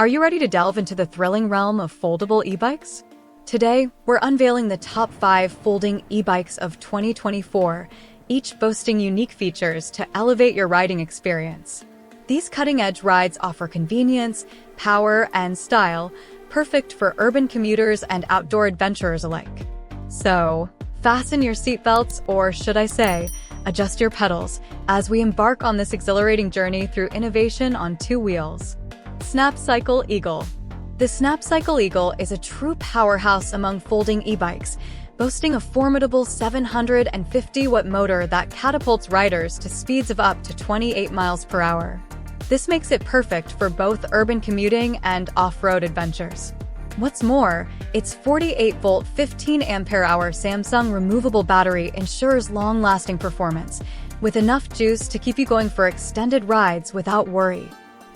Are you ready to delve into the thrilling realm of foldable e-bikes? Today, we're unveiling the top 5 folding e-bikes of 2024, each boasting unique features to elevate your riding experience. These cutting-edge rides offer convenience, power, and style, perfect for urban commuters and outdoor adventurers alike. So, fasten your seatbelts, or should I say, adjust your pedals, as we embark on this exhilarating journey through innovation on 2 wheels. Snapcycle Eagle. The Snapcycle Eagle is a true powerhouse among folding e-bikes, boasting a formidable 750-watt motor that catapults riders to speeds of up to 28 miles per hour. This makes it perfect for both urban commuting and off-road adventures. What's more, its 48-volt 15-ampere-hour Samsung removable battery ensures long-lasting performance, with enough juice to keep you going for extended rides without worry.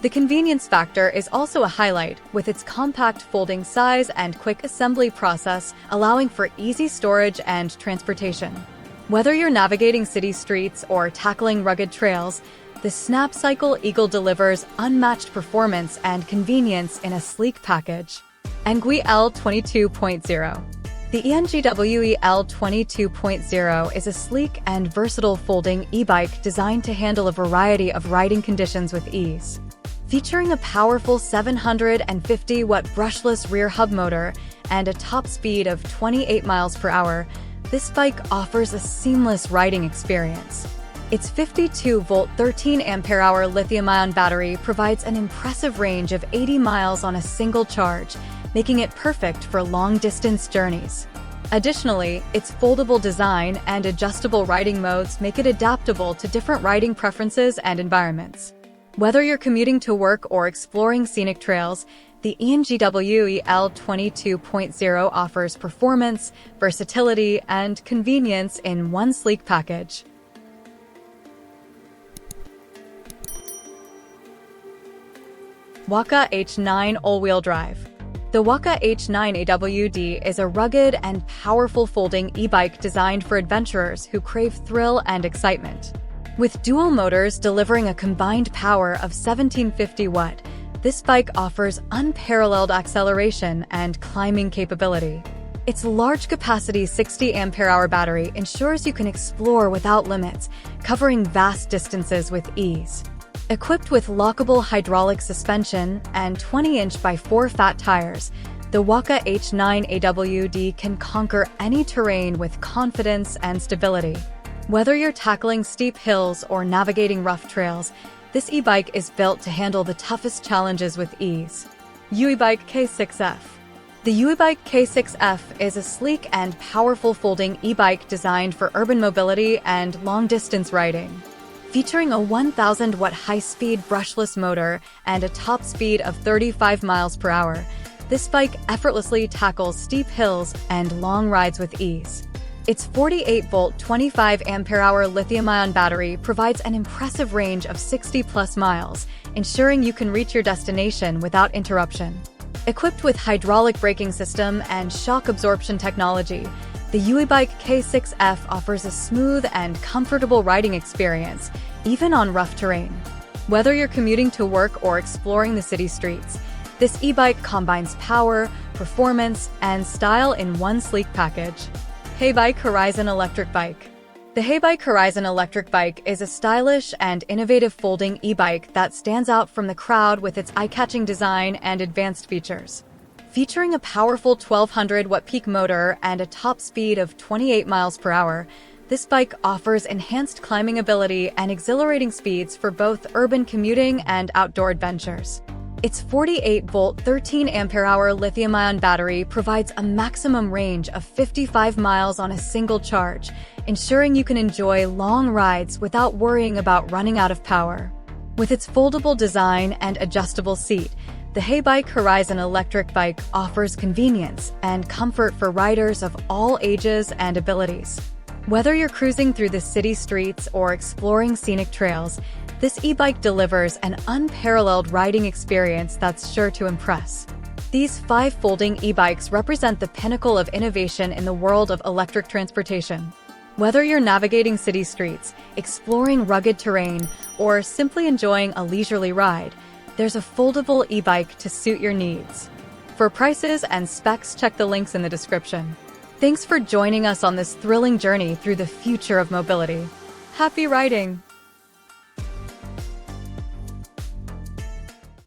The convenience factor is also a highlight, with its compact folding size and quick assembly process allowing for easy storage and transportation. Whether you're navigating city streets or tackling rugged trails, the Snapcycle Eagle delivers unmatched performance and convenience in a sleek package. ENGWE L20 The ENGWE L20 2.0 is a sleek and versatile folding e-bike designed to handle a variety of riding conditions with ease. Featuring a powerful 750-watt brushless rear hub motor and a top speed of 28 miles per hour, this bike offers a seamless riding experience. Its 52-volt 13-ampere-hour lithium-ion battery provides an impressive range of 80 miles on a single charge, making it perfect for long-distance journeys. Additionally, its foldable design and adjustable riding modes make it adaptable to different riding preferences and environments. Whether you're commuting to work or exploring scenic trails, the ENGWE L20 2.0 offers performance, versatility, and convenience in one sleek package. Wallke H9 All-Wheel Drive. The Wallke H9 AWD is a rugged and powerful folding e-bike designed for adventurers who crave thrill and excitement. With dual motors delivering a combined power of 1750 watt, this bike offers unparalleled acceleration and climbing capability. Its large-capacity 60-ampere-hour battery ensures you can explore without limits, covering vast distances with ease. Equipped with lockable hydraulic suspension and 20-inch by 4 fat tires, the Wallke H9 AWD can conquer any terrain with confidence and stability. Whether you're tackling steep hills or navigating rough trails, this e-bike is built to handle the toughest challenges with ease. Euybike K6F. The Euybike K6F is a sleek and powerful folding e-bike designed for urban mobility and long-distance riding. Featuring a 1,000-watt high-speed brushless motor and a top speed of 35 miles per hour, this bike effortlessly tackles steep hills and long rides with ease. Its 48-volt 25-ampere-hour lithium-ion battery provides an impressive range of 60-plus miles, ensuring you can reach your destination without interruption. Equipped with hydraulic braking system and shock absorption technology, the Euybike K6F offers a smooth and comfortable riding experience, even on rough terrain. Whether you're commuting to work or exploring the city streets, this e-bike combines power, performance, and style in one sleek package. Heybike Horizon Electric Bike. The Heybike Horizon Electric Bike is a stylish and innovative folding e-bike that stands out from the crowd with its eye-catching design and advanced features. Featuring a powerful 1,200-watt peak motor and a top speed of 28 miles per hour, this bike offers enhanced climbing ability and exhilarating speeds for both urban commuting and outdoor adventures. Its 48-volt 13-ampere-hour lithium-ion battery provides a maximum range of 55 miles on a single charge, ensuring you can enjoy long rides without worrying about running out of power. With its foldable design and adjustable seat, the Heybike Horizon Electric Bike offers convenience and comfort for riders of all ages and abilities. Whether you're cruising through the city streets or exploring scenic trails, this e-bike delivers an unparalleled riding experience that's sure to impress. These 5 folding e-bikes represent the pinnacle of innovation in the world of electric transportation. Whether you're navigating city streets, exploring rugged terrain, or simply enjoying a leisurely ride, there's a foldable e-bike to suit your needs. For prices and specs, check the links in the description. Thanks for joining us on this thrilling journey through the future of mobility. Happy riding!